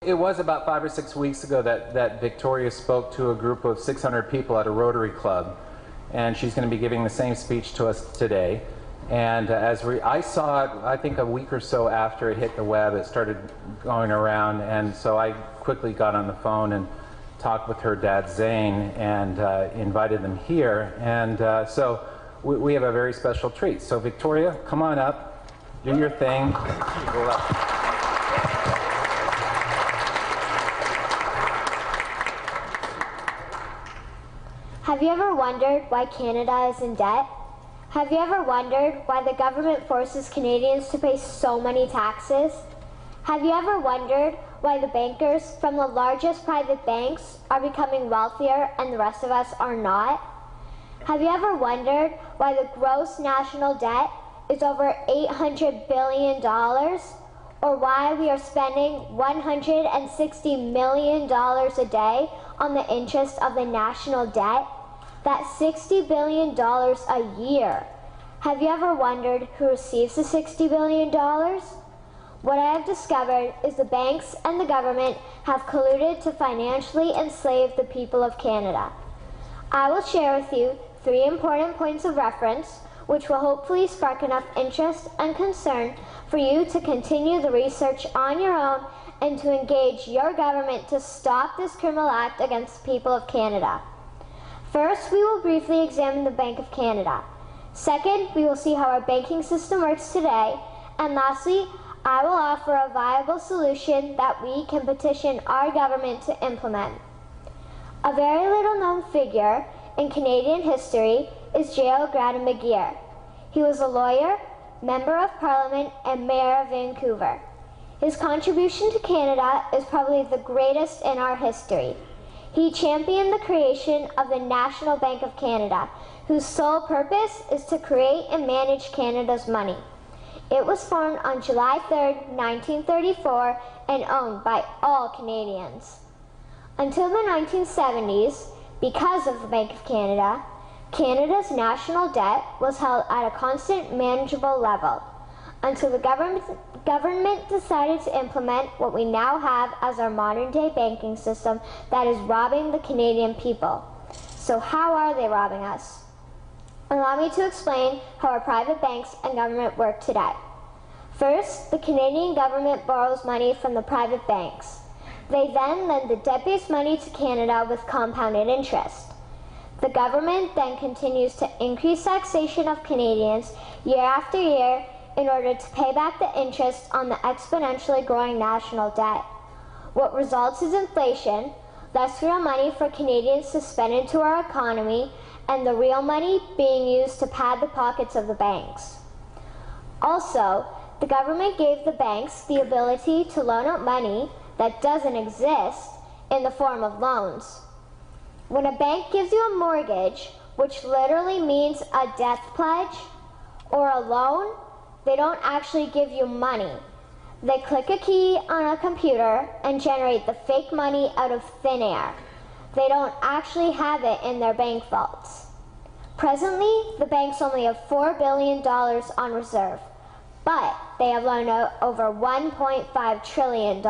It was about 5 or 6 weeks ago that Victoria spoke to a group of 600 people at a Rotary Club, and she's going to be giving the same speech to us today. And I saw it, I think a week or so after it hit the web, it started going around, and so I quickly got on the phone and talked with her dad Zane and invited them here. And so we have a very special treat. So Victoria, come on up, do your thing. Have you ever wondered why Canada is in debt? Have you ever wondered why the government forces Canadians to pay so many taxes? Have you ever wondered why the bankers from the largest private banks are becoming wealthier and the rest of us are not? Have you ever wondered why the gross national debt is over $800 billion? Or why we are spending $160 million a day on the interest of the national debt? That's $60 billion a year. Have you ever wondered who receives the $60 billion? What I have discovered is the banks and the government have colluded to financially enslave the people of Canada. I will share with you 3 important points of reference which will hopefully spark enough interest and concern for you to continue the research on your own and to engage your government to stop this criminal act against the people of Canada. First, we will briefly examine the Bank of Canada. Second, we will see how our banking system works today. And lastly, I will offer a viable solution that we can petition our government to implement. A very little known figure in Canadian history is J.L. McGeer. He was a lawyer, member of Parliament, and Mayor of Vancouver. His contribution to Canada is probably the greatest in our history. He championed the creation of the National Bank of Canada, whose sole purpose is to create and manage Canada's money. It was formed on July 3, 1934, and owned by all Canadians. Until the 1970s, because of the Bank of Canada, Canada's national debt was held at a constant, manageable level, until the government decided to implement what we now have as our modern-day banking system that is robbing the Canadian people. So how are they robbing us? Allow me to explain how our private banks and government work today. First, the Canadian government borrows money from the private banks. They then lend the debt-based money to Canada with compounded interest. The government then continues to increase taxation of Canadians year after year in order to pay back the interest on the exponentially growing national debt. What results is inflation, less real money for Canadians to spend into our economy, and the real money being used to pad the pockets of the banks. Also, the government gave the banks the ability to loan out money that doesn't exist in the form of loans. When a bank gives you a mortgage, which literally means a death pledge, or a loan, they don't actually give you money. They click a key on a computer and generate the fake money out of thin air. They don't actually have it in their bank vaults. Presently, the banks only have $4 billion on reserve, but they have loaned out over $1.5 trillion.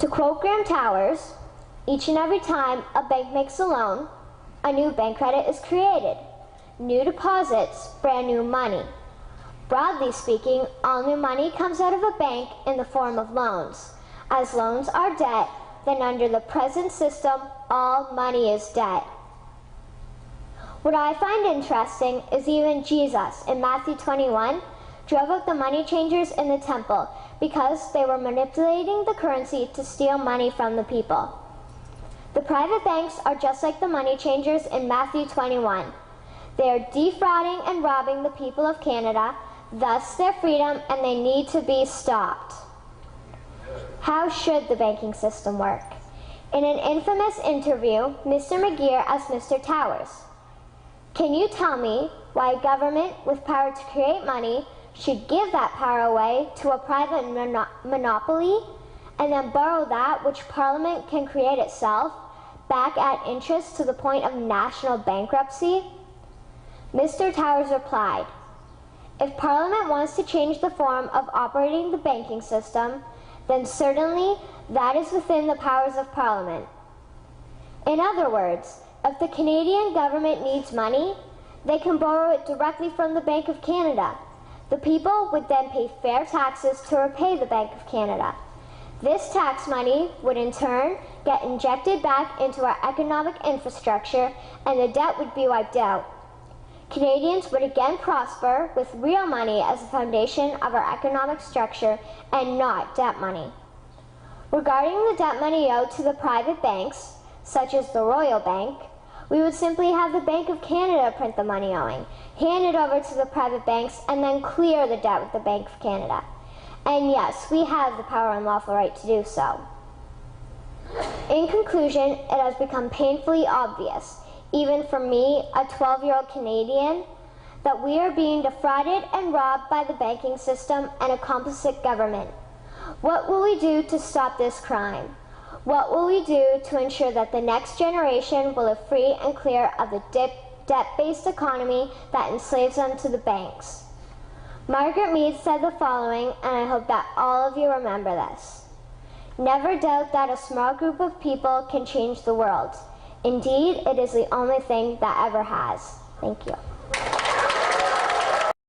To quote Graham Towers, each and every time a bank makes a loan, a new bank credit is created. New deposits, brand new money. Broadly speaking, all new money comes out of a bank in the form of loans. As loans are debt, then under the present system, all money is debt. What I find interesting is even Jesus, in Matthew 21, drove out the money changers in the temple because they were manipulating the currency to steal money from the people. The private banks are just like the money changers in Matthew 21. They are defrauding and robbing the people of Canada, thus their freedom, and they need to be stopped. How should the banking system work? In an infamous interview, Mr. McGeer asked Mr. Towers, "Can you tell me why a government with power to create money should give that power away to a private monopoly and then borrow that which Parliament can create itself back at interest to the point of national bankruptcy?" Mr. Towers replied, "If Parliament wants to change the form of operating the banking system, then certainly that is within the powers of Parliament. In other words, if the Canadian government needs money, they can borrow it directly from the Bank of Canada. The people would then pay fair taxes to repay the Bank of Canada. This tax money would in turn get injected back into our economic infrastructure, and the debt would be wiped out. Canadians would again prosper with real money as the foundation of our economic structure and not debt money. Regarding the debt money owed to the private banks, such as the Royal Bank, we would simply have the Bank of Canada print the money owing, hand it over to the private banks, and then clear the debt with the Bank of Canada. And yes, we have the power and lawful right to do so. In conclusion, it has become painfully obvious, even for me, a 12-year-old Canadian, that we are being defrauded and robbed by the banking system and a complicit government. What will we do to stop this crime? What will we do to ensure that the next generation will live free and clear of the debt-based economy that enslaves them to the banks? Margaret Mead said the following, and I hope that all of you remember this. Never doubt that a small group of people can change the world. Indeed, it is the only thing that ever has. Thank you.